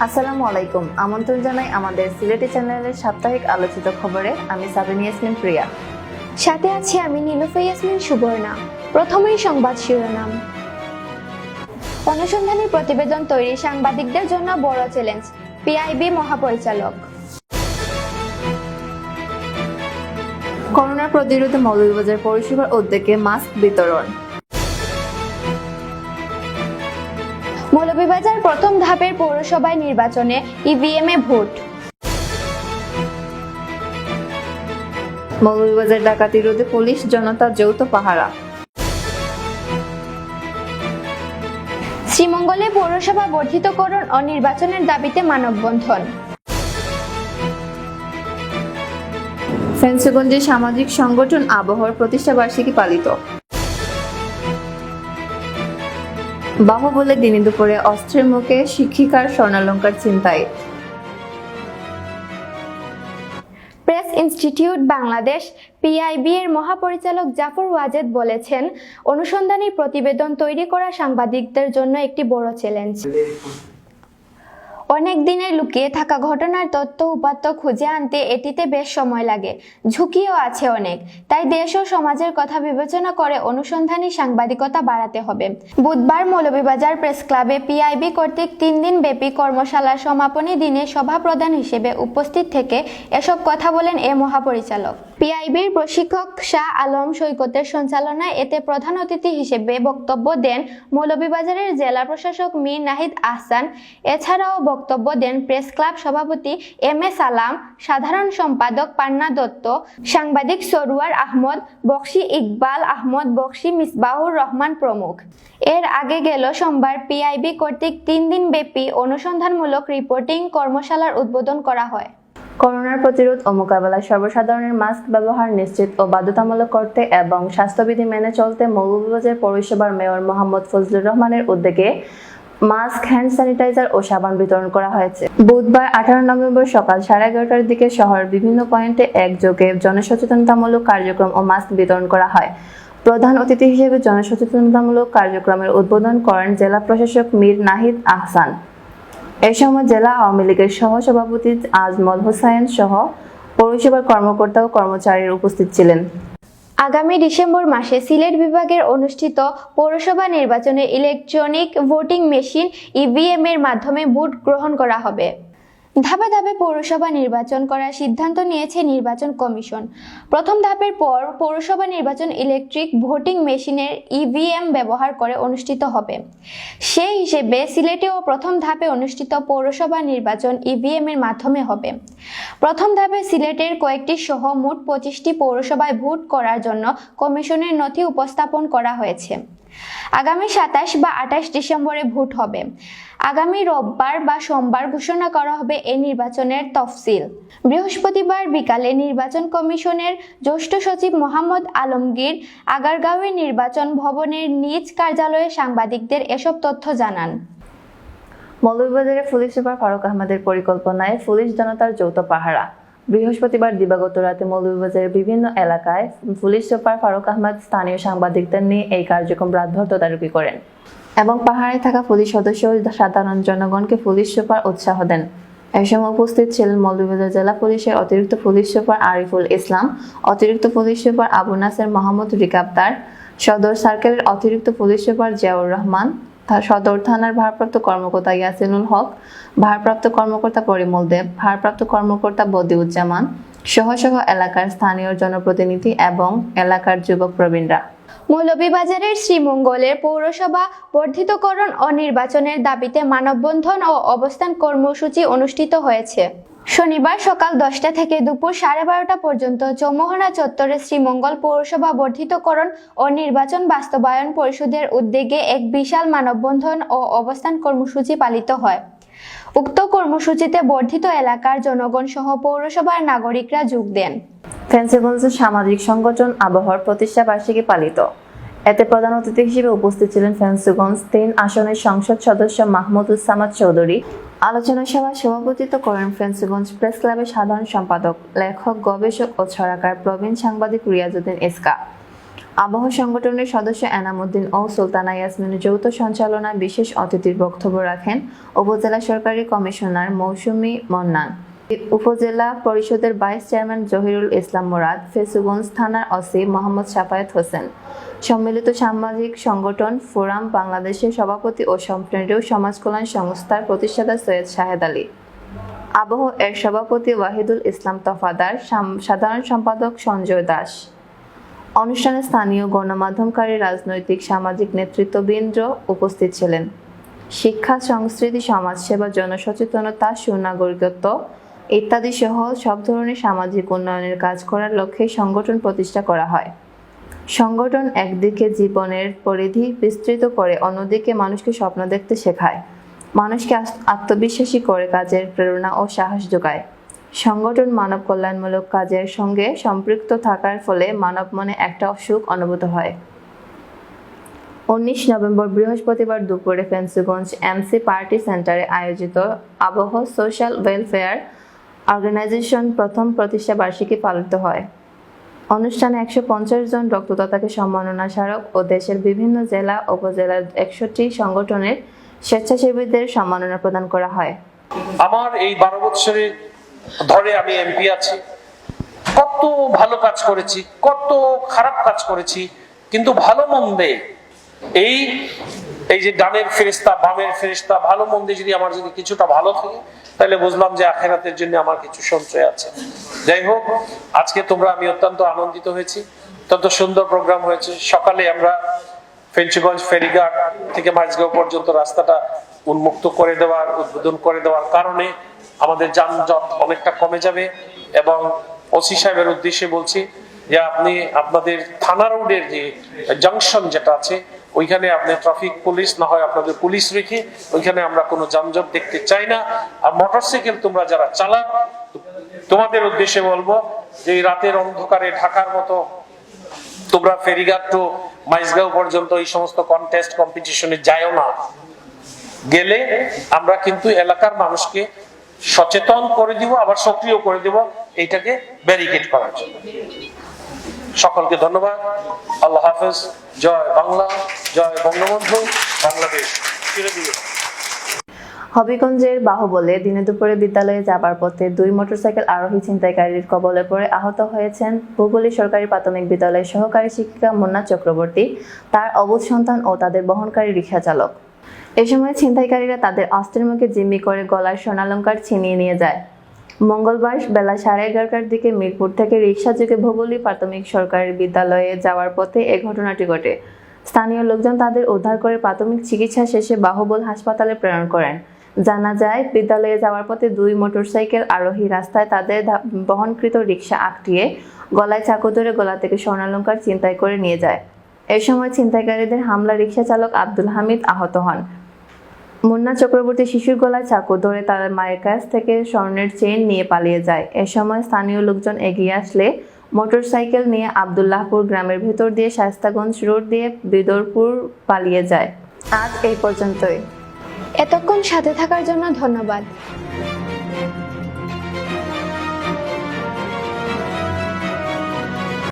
আসসালামু আলাইকুম। আমন্ত্রণ জানাই আমাদের সিলেটি চ্যানেলের সাপ্তাহিক আলোচিত খবরে। আমি সাবিনা ইয়াসমিন প্রিয়া, সাথে আছি আমি নীলুফা ইয়াসমিন সুবর্ণা। প্রথমেই সংবাদ শিরোনাম। অনুসন্ধানী প্রতিবেদন তৈরি সাংবাদিকদের জন্য বড় চ্যালেঞ্জ, পিআইবি মহাপরিচালক। করোনা প্রতিরোধে মৌলভীবাজার পৌরসভার উদ্যোগে মাস্ক বিতরণ। মৌলভীবাজার প্রথম ধাপের পৌরসভায় নির্বাচনে ইভিএমে ভোট। মৌলভীবাজার ডাকাতি রোধে পুলিশ জনতা যৌথ পাহারা। শ্রীমঙ্গলে পৌরসভা বর্ধিতকরণ ও নির্বাচনের দাবিতে মানববন্ধন। ফেন্সগঞ্জে সামাজিক সংগঠন আবহর প্রতিষ্ঠা বার্ষিকী পালিত। বাহুবলে দিনে দুপুরে অস্ত্রের মুখে শিক্ষিকার স্বর্ণালংকার ছিনতাই। প্রেস ইনস্টিটিউট বাংলাদেশ পিআইবি এর মহাপরিচালক জাফর ওয়াজেদ বলেছেন, অনুসন্ধানী প্রতিবেদন তৈরি করা সাংবাদিকদের জন্য একটি বড় চ্যালেঞ্জ। অনেক দিনের লুকিয়ে থাকা ঘটনার তথ্য উপাত্ত খুঁজে আনতে এটিতে বেশ সময় লাগে, ঝুঁকিও আছে অনেক। তাই দেশ ও সমাজের কথা বিবেচনা করে অনুসন্ধানী সাংবাদিকতা বাড়াতে হবে। বুধবার মৌলভীবাজার প্রেস ক্লাবে পিআইবি কর্তৃক 3 দিন ব্যাপী কর্মশালার সমাপনী দিনে সভাপ্রধান হিসেবে উপস্থিত থেকে এসব কথা বলেন এ মহাপরিচালক। পিআইবির প্রশিক্ষক শাহ আলম সৈকতের সঞ্চালনায় এতে প্রধান অতিথি হিসেবে বক্তব্য দেন মৌলভীবাজারের জেলা প্রশাসক মীর নাহিদ আহসান। এছাড়াও বক্তব্য দেন প্রেস ক্লাব সভাপতি এম এ সালাম, সাধারণ সম্পাদক পান্না দত্ত, সাংবাদিক সরওয়ার আহমদ, বক্সি ইকবাল আহমদ, বক্সি মিসবাহুর রহমান প্রমুখ। এর আগে গেল সোমবার পিআইবি কর্তৃক 3 দিন ব্যাপী অনুসন্ধানমূলক রিপোর্টিং কর্মশালার উদ্বোধন করা হয়। করোনার প্রতিরোধ ও মোকাবেলায় সর্বসাধারণের মাস্ক ব্যবহার নিশ্চিত ও বাধ্যতামূলক করতে এবং স্বাস্থ্যবিধি মেনে চলতে মৌলভীবাজার পৌরসভার মেয়র মোহাম্মদ ফজলুর রহমানের উদ্যোগে মাস্ক, হ্যান্ড স্যানিটাইজার ও সাবান বিতরণ করা হয়েছে। বুধবার 18 নভেম্বর সকাল 11:30টার দিকে শহরের বিভিন্ন পয়েন্টে একযোগে জনসচেতনতামূলক কার্যক্রম ও মাস্ক বিতরণ করা হয়। প্রধান অতিথি হিসেবে জনসচেতনতামূলক কার্যক্রমের উদ্বোধন করেন জেলা প্রশাসক মীর নাহিদ আহসান। এ সময় জেলা আওয়ামী লীগের সহ-সভাপতি আজমল হোসাইন সহ পৌরসভার কর্মকর্তা ও কর্মচারীরা উপস্থিত ছিলেন। আগামী ডিসেম্বর মাসে সিলেট বিভাগের অনুষ্ঠিত পৌরসভা নির্বাচনে ইলেকট্রনিক ভোটিং মেশিন ইভিএম এর মাধ্যমে ভোট গ্রহণ করা হবে। ধাপে ধাপে পৌরসভা নির্বাচন করার সিদ্ধান্ত নিয়েছে নির্বাচন কমিশন। প্রথম ধাপের পর পৌরসভা নির্বাচন ইলেকট্রিক ভোটিং মেশিনের ইভিএম ব্যবহার করে অনুষ্ঠিত হবে। সেই হিসেবে সিলেটেও প্রথম ধাপে অনুষ্ঠিত পৌরসভা নির্বাচন ইভিএম এর মাধ্যমে হবে। প্রথম ধাপে সিলেটের কয়েকটি সহ মোট 25টি পৌরসভায় ভোট করার জন্য কমিশনের নথি উপস্থাপন করা হয়েছে। আগামী 27 বা 28 ডিসেম্বরে ভোট হবে। আগামী রোববার বা সোমবার ঘোষণা করা হবে এই নির্বাচনের তফসিল। বৃহস্পতিবার বিকালে নির্বাচন কমিশনের জ্যেষ্ঠ সচিব মোহাম্মদ আলমগীর আগারগাঁওয়ের নির্বাচন ভবনের নিজ কার্যালয়ে সাংবাদিকদের এসব তথ্য জানান। মৌলভীবাজারে পুলিশ সুপার ফারুক আহমেদের পরিকল্পনায় পুলিশ জনতার যৌথ পাহারা। বৃহস্পতিবার দিবাগত রাতে মৌলভীবাজারের বিভিন্ন এলাকায় পুলিশ সুপার ফারুক আহমেদ স্থানীয় সাংবাদিকদের নিয়ে এই কার্যক্রম রাতভর তদারকি করেন এবং পাহারায় থাকা পুলিশ সদস্য ও সাধারণ জনগণকে পুলিশ সুপার উৎসাহ দেন। এই সময় উপস্থিত ছিলেন মৌলভীবাজার জেলা পুলিশের অতিরিক্ত পুলিশ সুপার আরিফুল ইসলাম, অতিরিক্ত পুলিশ সুপার আবু নাসের মোহাম্মদ রিকাবদার, সদর সার্কেলের অতিরিক্ত পুলিশ সুপার জিয়াউর রহমান, সদর থানার ভারপ্রাপ্ত কর্মকর্তা ইয়াসিনুল হক, ভারপ্রাপ্ত কর্মকর্তা পরিমল দেব, ভারপ্রাপ্ত কর্মকর্তা বদিউজ্জামান সহ এলাকার স্থানীয় জনপ্রতিনিধি এবং এলাকার যুবক প্রবীণরা। মৌলভীবাজারের শ্রীমঙ্গলের পৌরসভা বর্ধিতকরণ ও নির্বাচনের দাবিতে মানববন্ধন ও অবস্থান কর্মসূচি অনুষ্ঠিত হয়েছে। শনিবার সকাল 10টা থেকে দুপুর 12:30 পর্যন্ত চৌমোহনা চত্বরে শ্রীমঙ্গল পৌরসভা বর্ধিতকরণ ও নির্বাচন বাস্তবায়ন পরিষদের উদ্যোগে এক বিশাল মানববন্ধন ও অবস্থান কর্মসূচি পালিত হয়। উক্ত কর্মসূচিতে বর্ধিত এলাকার জনগণ সহ পৌরসভার নাগরিকরা যোগ দেন। ফেন্সগঞ্জে সামাজিক সংগঠন আবহর প্রতিষ্ঠা বার্ষিকী পালিত। এতে প্রধান অতিথি হিসেবে উপস্থিত ছিলেন ফেন্সগঞ্জ 3 আসনের সংসদ সদস্য মাহমুদুল সামাদ চৌধুরী। আলোচনা সভায় সভাপতিত্ব করেন ফেন্সগঞ্জ প্রেস ক্লাবের সাধারণ সম্পাদক, লেখক, গবেষক ও ছড়াকার প্রবীণ সাংবাদিক রিয়াজউদ্দিন ইসকা। আবহাওয়া সংগঠনের সদস্য এনামুদ্দিন ও সুলতানা ইয়াসমিনের যৌথ সঞ্চালনায় বিশেষ অতিথির বক্তব্য রাখেন উপজেলা সরকারি কমিশনার মৌসুমী মন্নান, উপজেলা পরিষদের ভাইস চেয়ারম্যান জহিরুল ইসলাম মুরাদ, ফেসুগঞ্জ থানার ওসি মোহাম্মদ শাফায়েত হোসেন, সম্মিলিত সামাজিক সংগঠন ফোরাম বাংলাদেশের সভাপতি ও শপনেরও সমাজকল্যাণ সংস্থার প্রতিষ্ঠাতা সৈয়দ শাহেদ আলী, আবহ এর সভাপতি ওয়াহিদুল ইসলাম তফাদার, সাধারণ সম্পাদক সঞ্জয় দাস। অনুষ্ঠানে স্থানীয় গণমাধ্যমকারী, রাজনৈতিক সামাজিক নেতৃত্ববৃন্দ উপস্থিত ছিলেন। শিক্ষা, সংস্কৃতি, সমাজসেবা, জনসচেতনতা, সুনাগরিকত্ব ইত্যাদি সহ সব ধরনের সামাজিক উন্নয়নের কাজ করার লক্ষ্যে সংগঠন প্রতিষ্ঠা করা হয়। সংগঠন একদিকে জীবনের পরিধি বিস্তৃত করে, অন্যদিকে মানুষকে স্বপ্ন দেখতে শেখায়, মানুষকে আত্মবিশ্বাসী করে কাজের প্রেরণা ও সাহস যোগায়। সংগঠন মানব কল্যাণমূলক কাজের সঙ্গে সম্পৃক্ত থাকার ফলে মানব মনে একটা সুখ অনুভূত হয়। 19 নভেম্বর বৃহস্পতিবার দুপুরে ফেন্সুগঞ্জ এমসি পার্টি সেন্টারে আয়োজিত আবহ সোশ্যাল ওয়েলফেয়ার অর্গানাইজেশন প্রথম প্রতিষ্ঠা বার্ষিকী পালিত হয়। অনুষ্ঠানে 150 জন রক্তদাতাকে সম্মাননা স্মারক ও দেশের বিভিন্ন জেলা উপজেলার 61টি সংগঠনের স্বেচ্ছাসেবীদের সম্মাননা প্রদান করা হয়। আমার এই 12 বছরের ধরে আমি এমপি আছি, কত ভালো কাজ করেছি, কত খারাপ কাজ করেছি, কিন্তু ভালো মন্দে এই যে ডানের ফেরেশতা বামের ফেরেশতা ভালো মন্দে যদি আমার যদি কিছুটা ভালো থাকে, তাহলে বুঝলাম যে আখিরাতের জন্য আমার কিছু সঞ্চয় আছে। যাই হোক, আজকে আমি অত্যন্ত আনন্দিত হয়েছি, অত্যন্ত সুন্দর প্রোগ্রাম হয়েছে। সকালে আমরা ফেঞ্চুগঞ্জ ফেরিঘাট থেকে মাঝগাঁও পর্যন্ত রাস্তাটা উন্মুক্ত করে দেওয়ার, উদ্বোধন করে দেওয়ার কারণে আমাদের যানজট অনেকটা কমে যাবে। এবং ওসি সাহেবের উদ্দেশ্যে বলছি যে আপনি আপনাদের থানা রোডের যে জাংশন যেটা আছে, ওইখানে আপনি ট্রাফিক পুলিশ না হয় আপনাদের পুলিশ রেখে ওইখানে আমরা কোনো যানজট দেখতে চাই না। আর মোটরসাইকেল তোমরা যারা চালাও, তোমাদের উদ্দেশ্যে বলবো যে এই রাতের অন্ধকারে ঢাকার মতো তোমরা ফেরিঘাট টু মাইজগাঁও পর্যন্ত এই সমস্ত কন্টেস্ট কম্পিটিশনে যাইও না। গেলে আমরা কিন্তু এলাকার মানুষকে সচেতন করে দিব, আবার সক্রিয় করে দিব এইটাকে ব্যারিকেড করার জন্য। সকলকে ধন্যবাদ। আল্লাহ হাফেজ। জয় বাংলা, জয় বঙ্গবন্ধু, বাংলাদেশ চিরদিন। হবিগঞ্জের বাহুবলে দিনে দুপুরে বিদ্যালয়ে যাবার পথে 2 মোটরসাইকেল আরোহী ছিনতাইকারীর কবলে পড়ে আহত হয়েছেন ভূগোলী সরকারি প্রাথমিক বিদ্যালয়ের সহকারী শিক্ষিকা মুন্না চক্রবর্তী, তার অবুঝ সন্তান ও তাদের বহনকারী রিকশা চালক। এ সময় ছিনতাইকারীরা তাদের অস্ত্রের মুখে জিম্মি করে গলার স্বর্ণালংকার ছিনিয়ে নিয়ে যায়। মঙ্গলবার বেলা 11:30টার দিকে মিরপুর থেকে রিকশাযোগে ভূগোলী প্রাথমিক সরকারি বিদ্যালয়ে যাওয়ার পথে এ ঘটনাটি ঘটে। স্থানীয় লোকজন তাদের উদ্ধার করে প্রাথমিক চিকিৎসা শেষে বাহুবল হাসপাতালে প্রেরণ করেন। জানা যায়, বিদ্যালয়ে যাওয়ার পথে 2 মোটরসাইকেল আরোহী রাস্তায় তাদের বহনকৃত রিকশা আটকিয়ে গলায় চাকু ধরে গলা থেকে স্বর্ণালংকার ছিনতাই করে নিয়ে যায়। এ সময় ছিনতাইকারীদের হামলা রিকশা চালক আব্দুল হামিদ আহত হন। মুন্না চক্রবর্তী শিশুর গলায় চাকু ধরে তার মায়ের কাছ থেকে স্বর্ণের চেইন নিয়ে পালিয়ে যায়। এ সময় স্থানীয় লোকজন এগিয়ে আসলে মোটরসাইকেল নিয়ে আব্দুল্লাহপুর গ্রামের ভেতর দিয়ে শায়েস্তাগঞ্জ রোড দিয়ে বিদরপুর পালিয়ে যায়। আজ এই পর্যন্তই। এতক্ষণ সাথে থাকার জন্য ধন্যবাদ।